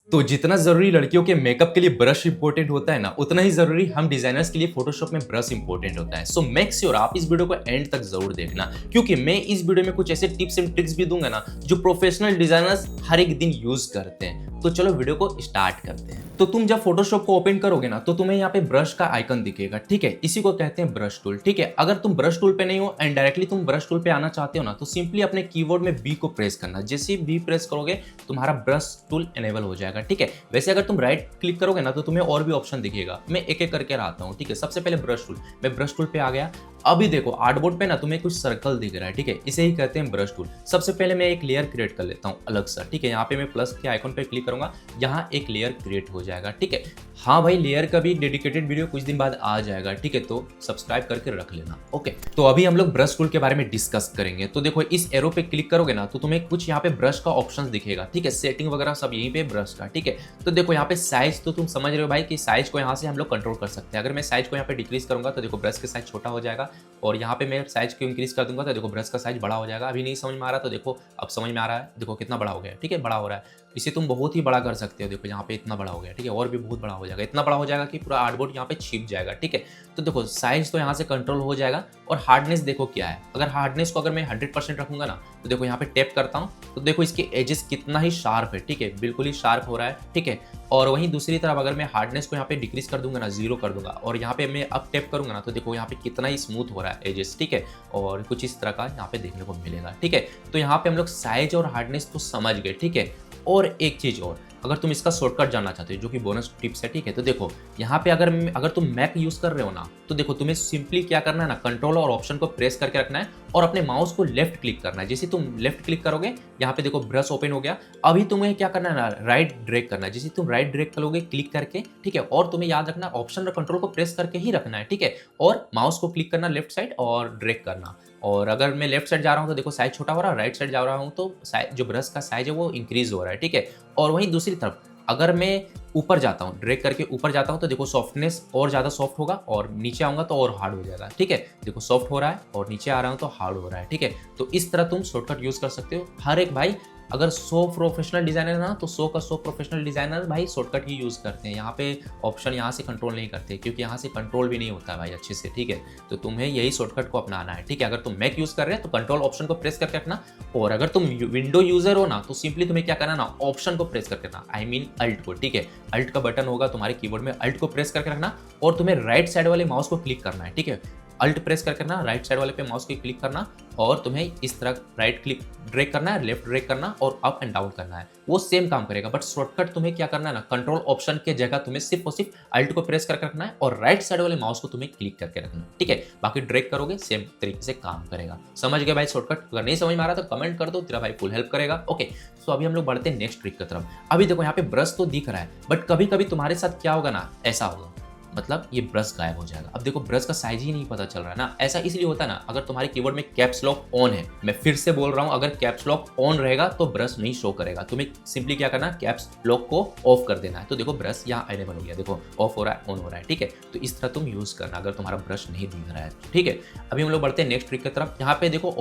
तो जितना ज़रूरी लड़कियों के मेकअप के लिए ब्रश इंपॉर्टेंट होता है ना, उतना ही ज़रूरी हम डिज़ाइनर्स के लिए फ़ोटोशॉप में ब्रश इंपॉर्टेंट होता है। सो मेक श्योर आप इस वीडियो को एंड तक ज़रूर देखना, क्योंकि मैं इस वीडियो में कुछ ऐसे टिप्स एंड ट्रिक्स भी दूंगा ना, जो प्रोफेशनल डिज़ाइनर्स हर एक दिन यूज़ करते हैं। तो चलो वीडियो को स्टार्ट करते हैं। तो तुम जब फोटोशॉप को ओपन करोगे ना, तो तुम्हें यहाँ पे ब्रश का आइकन दिखेगा, ठीक है। इसी को कहते हैं ब्रश टूल, ठीक है। अगर तुम ब्रश टूल पे नहीं हो एंड डायरेक्टली तुम ब्रश टूल पे आना चाहते हो ना, तो सिंपली अपने कीबोर्ड में बी को प्रेस करना। जैसे ही बी प्रेस करोगे तुम्हारा ब्रश टूल एनेबल हो जाएगा, ठीक है। वैसे अगर तुम राइट क्लिक करोगे ना, तो तुम्हें और भी ऑप्शन दिखेगा। मैं एक एक करके आता हूँ, ठीक है। सबसे पहले ब्रश टूल, मैं ब्रश टूल पे आ गया। अभी देखो आर्टबोर्ड पे ना तुम्हें कुछ सर्कल दिख रहा है, ठीक है। इसे ही कहते हैं ब्रश टूल। सबसे पहले मैं एक लेयर क्रिएट कर लेता हूँ अलग सा, ठीक है। यहाँ पे मैं प्लस के आइकन पे क्लिक करूंगा, यहाँ एक लेयर क्रिएट हो जाएगा, ठीक है। हाँ भाई, लेयर का भी डेडिकेटेड वीडियो कुछ दिन बाद आ जाएगा, ठीक है। तो सब्सक्राइब करके रख लेना, ओके। तो अभी हम लोग ब्रश टूल के बारे में डिस्कस करेंगे। तो देखो इस एरो पे क्लिक करोगे ना, तो तुम्हें कुछ यहाँ पे ब्रश का ऑप्शन दिखेगा, ठीक है। सेटिंग वगैरह सब यहीं पे ब्रश का, ठीक है। तो देखो यहाँ पे साइज, तो तुम समझ रहे हो भाई कि साइज को यहाँ से हम लोग कंट्रोल कर सकते हैं। अगर मैं साइज को यहाँ पे डिक्रीज करूंगा तो देखो ब्रश का साइज छोटा हो जाएगा, और यहाँ पे मैं साइज को इंक्रीज कर दूंगा तो देखो ब्रश का साइज बड़ा हो जाएगा। अभी नहीं समझ में आ रहा तो देखो अब समझ में आ रहा है, देखो कितना बड़ा हो गया, ठीक है। बड़ा हो रहा है, इसे तुम बहुत ही बड़ा कर सकते हो। देखो यहाँ पे इतना बड़ा हो गया, ठीक है। और भी बहुत बड़ा हो जाएगा, इतना बड़ा हो जाएगा कि पूरा आर्टबोर्ड यहाँ पे छिप जाएगा, ठीक है। तो देखो साइज तो यहाँ से कंट्रोल हो जाएगा। और हार्डनेस देखो क्या है, अगर हार्डनेस को अगर मैं 100% रखूंगा ना, तो देखो यहाँ पे टैप करता हूँ तो देखो इसके एजेस कितना ही शार्प है, ठीक है। बिल्कुल ही शार्प हो रहा है, ठीक है। और वहीं दूसरी तरफ अगर मैं हार्डनेस को यहाँ पे डिक्रीज कर दूंगा ना, 0 कर दूंगा, और यहाँ पे मैं अब टैप करूंगा ना, तो देखो यहाँ पे कितना ही स्मूथ हो रहा है एजेस, ठीक है। और कुछ इस तरह का यहाँ पे देखने को मिलेगा, ठीक है। तो यहाँ पे हम लोग साइज और हार्डनेस तो समझ गए, ठीक है। और एक चीज और, अगर तुम इसका शॉर्टकट जानना चाहते हो, जो कि बोनस टिप्स है, ठीक है। तो देखो यहाँ पे अगर तुम मैक यूज कर रहे हो ना, तो देखो तुम्हें सिंपली क्या करना है ना, कंट्रोल और ऑप्शन को प्रेस करके रखना है और अपने माउस को लेफ्ट क्लिक करना है। जैसे तुम लेफ्ट क्लिक करोगे, यहाँ पे देखो ब्रश ओपन हो गया। अभी तुम्हें क्या करना है ना, राइट ड्रैग करना है। जैसे तुम राइट ड्रैग करोगे क्लिक करके, ठीक है। और तुम्हें याद रखना ऑप्शन और कंट्रोल को प्रेस करके ही रखना है, ठीक है। और माउस को क्लिक करना लेफ्ट साइड और ड्रैग करना। और अगर मैं लेफ्ट साइड जा रहा हूँ तो देखो साइज छोटा हो रहा है, राइट साइड जा रहा हूँ तो जो ब्रश का साइज है वो इंक्रीज हो रहा है, ठीक है। और वहीं दूसरी तरफ अगर मैं ऊपर जाता हूँ, ड्रैग करके ऊपर जाता हूँ, तो देखो सॉफ्टनेस और ज़्यादा सॉफ्ट होगा, और नीचे आऊँगा तो और हार्ड हो जाएगा, ठीक है। देखो सॉफ्ट हो रहा है और नीचे आ रहा हूँ तो हार्ड हो रहा है, ठीक है। तो इस तरह तुम शॉर्टकट यूज़ कर सकते हो। हर एक भाई अगर 100 प्रोफेशनल डिज़ाइनर ना, तो 100 का 100 प्रोफेशनल डिज़ाइनर भाई शॉर्टकट ही यूज़ करते हैं। यहाँ पे ऑप्शन यहाँ से कंट्रोल नहीं करते, क्योंकि यहाँ से कंट्रोल भी नहीं होता है भाई अच्छे से, ठीक है। तो तुम्हें यही शॉर्टकट को अपनाना है, ठीक है। अगर तुम मैक यूज़ कर रहे हैं तो कंट्रोल ऑप्शन को प्रेस करके रखना, और अगर तुम विंडो यूज़र हो ना, तो सिंपली तुम्हें क्या करना ना, ऑप्शन को प्रेस करके रखना, आई मीन अल्ट को, ठीक है। अल्ट का बटन होगा तुम्हारे कीबोर्ड में, अल्ट को प्रेस करके रखना, और तुम्हें राइट साइड वाले माउस को क्लिक करना है, ठीक है। अल्ट प्रेस करके ना राइट साइड वाले पे माउस को क्लिक करना, और तुम्हें इस तरह राइट क्लिक ड्रैग करना है, लेफ्ट ड्रैग करना, और अप एंड डाउन करना है। वो सेम काम करेगा, बट शॉर्टकट तुम्हें क्या करना है ना, कंट्रोल ऑप्शन के जगह तुम्हें सिर्फ और सिर्फ अल्ट को प्रेस करके रखना है, और राइट साइड वाले माउस को तुम्हें क्लिक करके रखना है, ठीक है। बाकी ड्रैग करोगे सेम तरीके से काम करेगा। समझ गए भाई शॉर्टकट? अगर नहीं समझ में आ रहा तो कमेंट कर दो, तेरा भाई फुल हेल्प करेगा, ओके। सो अभी हम लोग बढ़ते हैं नेक्स्ट ट्रिक की तरफ। अभी देखो यहाँ पे ब्रश तो दिख रहा है, बट कभी कभी तुम्हारे साथ क्या होगा ना, ऐसा होगा, मतलब ये ब्रश गायब हो जाएगा। अब देखो ब्रश का साइज ही नहीं पता चल रहा है ना, ऐसा इसलिए होता है ना, अगर तुम्हारे कीबोर्ड में कैप्स लॉक ऑन है। मैं फिर से बोल रहा हूँ, अगर कैप्स लॉक ऑन रहेगा तो ब्रश नहीं शो करेगा। तुम्हें सिंपली क्या करना है, कैप्स लॉक को ऑफ कर देना है। तो देखो ब्रश यहाँ अवेलेबल हो गया, देखो ऑफ हो रहा है, ऑन हो रहा है, ठीक है। तो इस तरह तुम यूज करना अगर तुम्हारा ब्रश नहीं दिख रहा है, ठीक है। अभी हम लोग बढ़ते हैं नेक्स्ट ट्रिक की तरफ। यहाँ पे देखो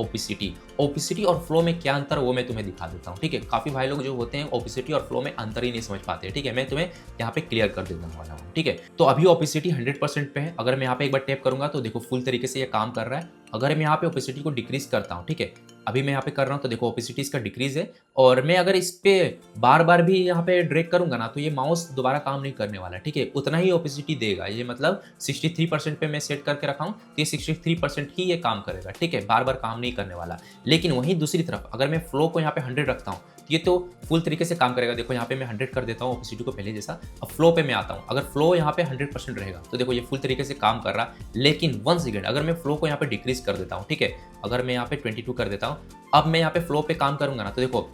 ओपिसिटी और फ्लो में क्या अंतर, वो मैं तुम्हें दिखा देता हूँ, ठीक है। काफी भाई लोग जो होते हैं ओपिसिटी और फ्लो में अंतर ही नहीं समझ पाते, ठीक है। मैं तुम्हें यहाँ पे क्लियर कर देने वाला हूँ, ठीक है। तो अभी ओपिसिटी 100% पे है। अगर मैं यहाँ पे एक बार टैप करूंगा तो देखो फुल तरीके से ये काम कर रहा है। अगर मैं यहाँ पे ओपेसिटी को डिक्रीज करता हूँ, ठीक है, अभी मैं यहाँ पे कर रहा हूँ, तो देखो ओपेसिटी इसका डिक्रीज है। और मैं अगर इस पे बार बार भी यहाँ पे ड्रैग करूंगा ना, तो ये माउस दोबारा काम नहीं करने वाला, ठीक है। उतना ही ओपेसिटी देगा ये, मतलब 63% पे मैं सेट करके रखा हूँ, तो ये 63% ही ये काम करेगा, ठीक है। बार बार काम नहीं करने वाला। लेकिन वहीं दूसरी तरफ अगर मैं फ्लो को यहाँ पे 100 रखता हूँ, ये तो फुल तरीके से काम करेगा। देखो यहाँ पे मैं 100 कर देता हूँ ओपेसिटी को पहले जैसा। अब फ्लो पे मैं आता हूँ, अगर फ्लो यहाँ पे 100% रहेगा तो देखो ये फुल तरीके से काम कर रहा है। लेकिन वन सेकेंड, अगर मैं फ्लो को यहाँ पे डिक्रीज कर देता हूँ, ठीक है, अगर मैं यहाँ पे 22 कर देता हूँ, अब मैं यहाँ पे फ्लो पे काम करूंगा ना, तो देखो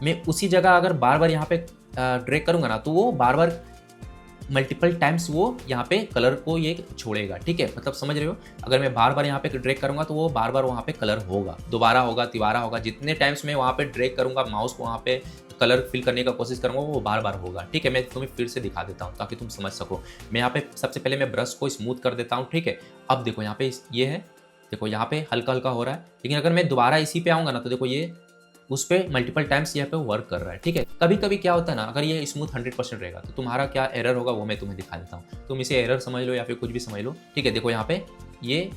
मैं उसी जगह अगर बार बार यहाँ पे ड्रैग करूंगा ना, तो वो बार बार मल्टीपल टाइम्स वो यहाँ पे कलर को ये छोड़ेगा, ठीक है। मतलब समझ रहे हो, अगर मैं बार बार यहाँ पे ड्रैग करूंगा तो वो बार बार वहाँ पे कलर होगा, दोबारा होगा, तिबारा होगा। जितने टाइम्स मैं वहाँ पे ड्रैग करूंगा, माउस को वहाँ पे कलर फिल करने का कोशिश करूंगा, वो बार बार होगा, ठीक है। मैं तुम्हें फिर से दिखा देता हूँ ताकि तुम समझ सको। मैं यहाँ पे सबसे पहले मैं ब्रश को स्मूथ कर देता हूँ, ठीक है। अब देखो यहाँ पे ये है, देखो यहाँ पे हल्का हल्का हो रहा है। लेकिन अगर मैं दोबारा इसी पे आऊँगा ना, तो देखो ये उस पे मल्टीपल टाइम्स यहाँ पे वर्क कर रहा है, ठीक है। कभी कभी क्या होता है ना, अगर ये स्मूथ 100% रहेगा तो तुम्हारा क्या एरर होगा वो मैं तुम्हें दिखा देता हूँ। तुम इसे एरर समझ लो या फिर कुछ भी समझ लो, ठीक है। देखो यहाँ पे ये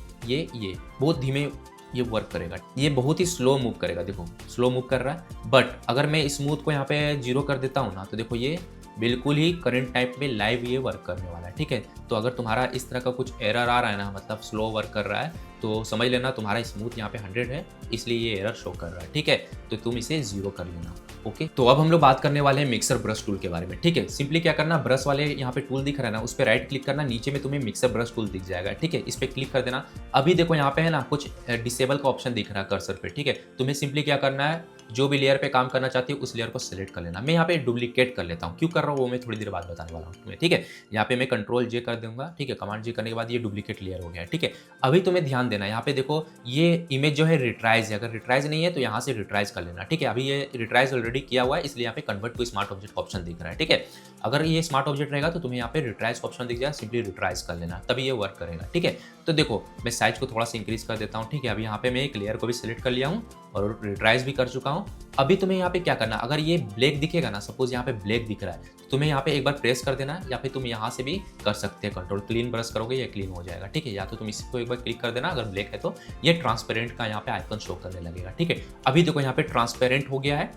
बहुत धीमे ये वर्क करेगा, ये बहुत ही स्लो मूव करेगा, देखो स्लो मूव कर रहा है। बट अगर मैं स्मूथ को यहाँ पे 0 कर देता हूँ ना, तो देखो ये बिल्कुल ही करंट टाइप में लाइव ये वर्क करने वाला है, ठीक है। तो अगर तुम्हारा इस तरह का कुछ एरर आ रहा है ना, मतलब स्लो वर्क कर रहा है, तो समझ लेना तुम्हारा स्मूथ यहाँ पे 100 है, इसलिए ये एरर शो कर रहा है, ठीक है। तो तुम इसे 0 कर लेना, ओके। तो अब हम लोग बात करने वाले हैं मिक्सर ब्रश टूल के बारे में, ठीक है। सिंपली क्या करना, ब्रश वाले यहाँ पे टूल दिख रहा है ना, उस पर राइट क्लिक करना, नीचे में तुम्हें मिक्सर ब्रश टूल दिख जाएगा, ठीक है। इस पर क्लिक कर देना। अभी देखो यहाँ पे है ना कुछ डिसेबल का ऑप्शन दिख रहा है कर्सर पे, ठीक है। तुम्हें सिंपली क्या करना है, जो भी लेयर पे काम करना चाहती हो उस लेयर को सिलेक्ट कर लेना। मैं यहाँ पे डुप्लीकेट कर लेता हूँ, क्यों कर रहा हूँ वो मैं थोड़ी देर बाद बताने वाला हूँ तुम्हें, ठीक है। यहाँ पे मैं कंट्रोल जे कर दूंगा, ठीक है। कमांड जे करने के बाद ये डुप्लीकेट लेयर हो गया, ठीक है। अभी तुम्हें ध्यान देना, यहाँ पे देखो ये इमेज जो है रिट्राइज है, अगर रिट्राइज नहीं है तो यहाँ से रिट्राइज कर लेना, ठीक है। अभी ये रिट्राइज ऑलरेडी किया हुआ है, इसलिए यहाँ पे convert to smart object option दिख रहा है, ठीक है। अगर ये स्मार्ट ऑब्जेक्ट रहेगा तो तुम्हें यहाँ पे रिट्राइज ऑप्शन दिख जाएगा, सिंपली रिट्राइज कर लेना, तभी ये वर्क करेगा, ठीक है। तो देखो मैं साइज को थोड़ा सा इंक्रीज कर देता हूँ, ठीक है। अभी यहाँ पे मैं एक लेयर को भी सिलेक्ट कर लिया हूँ और रिट्राइज भी कर चुका हूँ। अभी तुम्हें यहाँ पे क्या करना, अगर ये ब्लैक दिखेगा ना, सपोज यहाँ पे ब्लैक दिख रहा है, तो तुम्हें यहाँ पे एक बार प्रेस कर देना, या फिर तुम यहाँ से भी कर सकते हैं कंट्रोल, क्लीन ब्रश करोगे ये क्लीन हो जाएगा, ठीक है। या तो तुम इसको एक बार क्लिक कर देना, अगर ब्लैक है तो ये ट्रांसपेरेंट का यहाँ पे आइकन शो करने लगेगा, ठीक है। अभी देखो यहाँ पे ट्रांसपेरेंट हो गया है।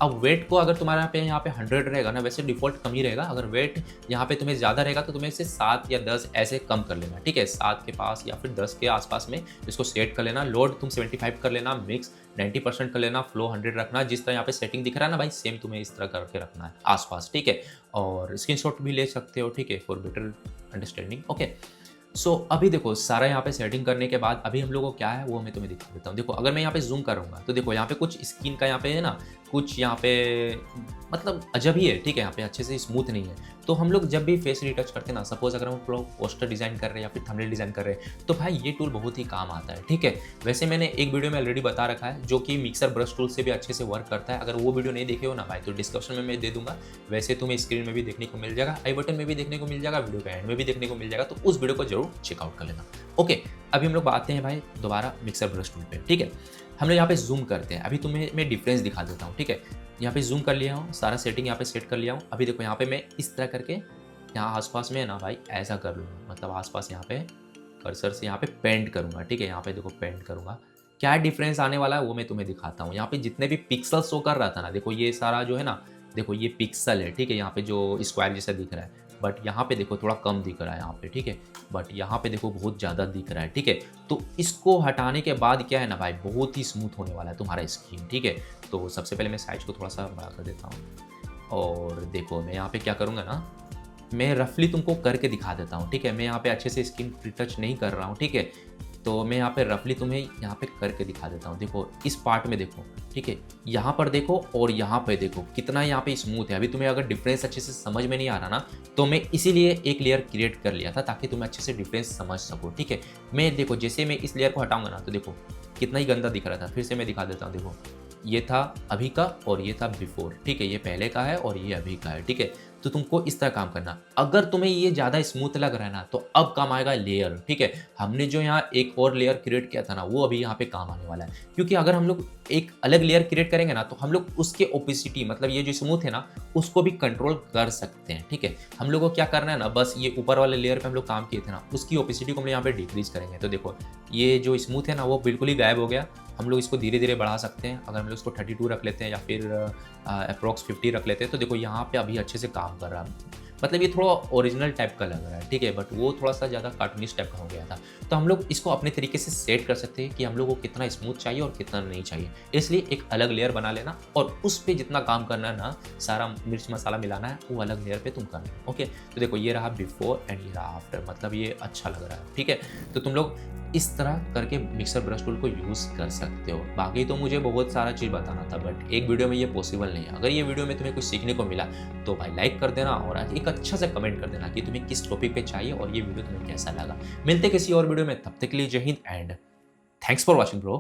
अब वेट को अगर तुम्हारा यहाँ पे 100 रहेगा ना, वैसे डिफॉल्ट कम ही रहेगा। अगर वेट यहाँ पे तुम्हें ज़्यादा रहेगा तो तुम्हें इसे 7 या 10 ऐसे कम कर लेना, ठीक है। 7 के पास या फिर 10 के आसपास में इसको सेट कर लेना। लोड तुम 75 कर लेना, मिक्स 90% कर लेना, फ्लो 100 रखना। जिस तरह यहाँ पे सेटिंग दिख रहा है ना भाई, सेम तुम्हें इस तरह करके रखना है आसपास, ठीक है। और स्क्रीनशॉट भी ले सकते हो, ठीक है, फॉर बेटर अंडरस्टैंडिंग, ओके। सो अभी देखो सारा यहाँ पे सेटिंग करने के बाद अभी हम लोगों को क्या है वो मैं तुम्हें दिखा देता हूँ। देखो अगर मैं यहाँ पे जूम करूँगा तो देखो यहाँ पे कुछ स्किन का यहाँ पे है ना, कुछ यहाँ पे मतलब अजब ही है, ठीक है। यहाँ पे अच्छे से स्मूथ नहीं है। तो हम लोग जब भी फेस रिटच करते हैं ना, सपोज अगर हम लोग पोस्टर डिजाइन कर रहे हैं या फिर थंबनेल डिजाइन कर रहे हैं, तो भाई ये टूल बहुत ही काम आता है, ठीक है। वैसे मैंने एक वीडियो में ऑलरेडी बता रखा है जो कि मिक्सर ब्रश टूल से भी अच्छे से वर्क करता है। अगर वो वीडियो नहीं देखे हो ना भाई तो डिस्क्रिप्शन में मैं दे दूंगा। वैसे तुम्हें स्क्रीन में भी देखने को मिल जाएगा, आई बटन में भी देखने को मिल जाएगा, वीडियो के एंड में भी देखने को मिल जाएगा। तो उस वीडियो को जरूर चेकआउट कर लेना, ओके। अभी हम लोग आते हैं भाई दोबारा मिक्सर ब्रश टूल पे, ठीक है। हम लोग यहाँ पे जूम करते हैं। अभी तुम्हें मैं डिफरेंस दिखा देता हूँ, ठीक है। यहाँ पे जूम कर लिया हूँ, सारा सेटिंग यहाँ पे सेट कर लिया हूँ। अभी देखो यहाँ पे मैं इस तरह करके यहाँ आसपास में ना भाई ऐसा कर लूँगा, मतलब आसपास यहाँ पे कर्सर से यहाँ पे पेंट करूँगा, ठीक है। यहाँ पे देखो पेंट करूँगा, क्या डिफरेंस आने वाला है वो मैं तुम्हें दिखाता हूँ। यहाँ पे जितने भी पिक्सल शो कर रहा था ना, देखो ये सारा जो है ना, देखो ये पिक्सल है, ठीक है। यहाँ पे जो स्क्वायर जैसा दिख रहा है, बट यहाँ पे देखो थोड़ा कम दिख रहा है यहाँ पे, ठीक है। बट यहाँ पे देखो बहुत ज़्यादा दिख रहा है, ठीक है। तो इसको हटाने के बाद क्या है ना भाई, बहुत ही स्मूथ होने वाला है तुम्हारा स्क्रीन, ठीक है। तो सबसे पहले मैं साइज को थोड़ा सा बड़ा कर देता हूँ और देखो मैं यहाँ पे क्या करूँगा ना, मैं रफली तुमको करके दिखा देता हूँ, ठीक है। मैं यहाँ पे अच्छे से स्क्रीन टच नहीं कर रहा हूँ, ठीक है। तो मैं यहाँ पे रफली तुम्हें यहाँ पे करके दिखा देता हूँ। देखो इस पार्ट में देखो, ठीक है। यहाँ पर देखो और यहाँ पे देखो कितना यहाँ पे स्मूथ है। अभी तुम्हें अगर डिफरेंस अच्छे से समझ में नहीं आ रहा ना, तो मैं इसीलिए एक लेयर क्रिएट कर लिया था ताकि तुम्हें अच्छे से डिफरेंस समझ सको, ठीक है। मैं देखो जैसे मैं इस लेयर को हटाऊंगा ना, तो देखो कितना ही गंदा दिख रहा था। फिर से मैं दिखा देता हूँ, देखो ये था अभी का और ये था बिफोर, ठीक है। ये पहले का है और ये अभी का है, ठीक है। तो तुमको इस तरह काम करना। अगर तुम्हें ये ज़्यादा स्मूथ लग रहा है ना, तो अब काम आएगा लेयर, ठीक है। हमने जो यहाँ एक और लेयर क्रिएट किया था ना, वो अभी यहाँ पे काम आने वाला है। क्योंकि अगर हम लोग एक अलग लेयर क्रिएट करेंगे ना, तो हम लोग उसके ओपेसिटी, मतलब ये जो स्मूथ है ना, उसको भी कंट्रोल कर सकते हैं, ठीक है। हम लोग को क्या करना है ना, बस ये ऊपर वाले लेयर पे हम लोग काम किए थे ना, उसकी ओपेसिटी को हम लोग यहाँ पे डिक्रीज करेंगे। तो देखो ये जो स्मूथ है ना, वो बिल्कुल ही गायब हो गया। हम लोग इसको धीरे धीरे बढ़ा सकते हैं। अगर हम लोग इसको 32 रख लेते हैं या फिर अप्रॉक्स 50 रख लेते हैं, तो देखो यहाँ पे अभी अच्छे से काम कर रहा है। मतलब ये थोड़ा ओरिजिनल टाइप का लग रहा है, ठीक है। बट वो थोड़ा सा ज़्यादा कार्टूनिश टाइप का हो गया था। तो हम लोग इसको अपने तरीके से सेट कर सकते हैं कि हम लोग को कितना स्मूथ चाहिए और कितना नहीं चाहिए। इसलिए एक अलग लेयर बना लेना और उस पर जितना काम करना है ना, सारा मिर्च मसाला मिलाना है, वो अलग लेयर पे तुम करना, ओके। तो देखो ये रहा बिफोर एंड ये रहा आफ्टर, मतलब ये अच्छा लग रहा है, ठीक है। तो तुम लोग इस तरह करके मिक्सर ब्रश टूल को यूज़ कर सकते हो। बाकी तो मुझे बहुत सारा चीज़ बताना था, बट एक वीडियो में ये पॉसिबल नहीं है। अगर ये वीडियो में तुम्हें कुछ सीखने को मिला तो भाई लाइक कर देना और एक अच्छा सा कमेंट कर देना कि तुम्हें किस टॉपिक पे चाहिए और ये वीडियो तुम्हें कैसा लगा। मिलते किसी और वीडियो में, तब तक के लिए जय Hind and thanks for watching bro.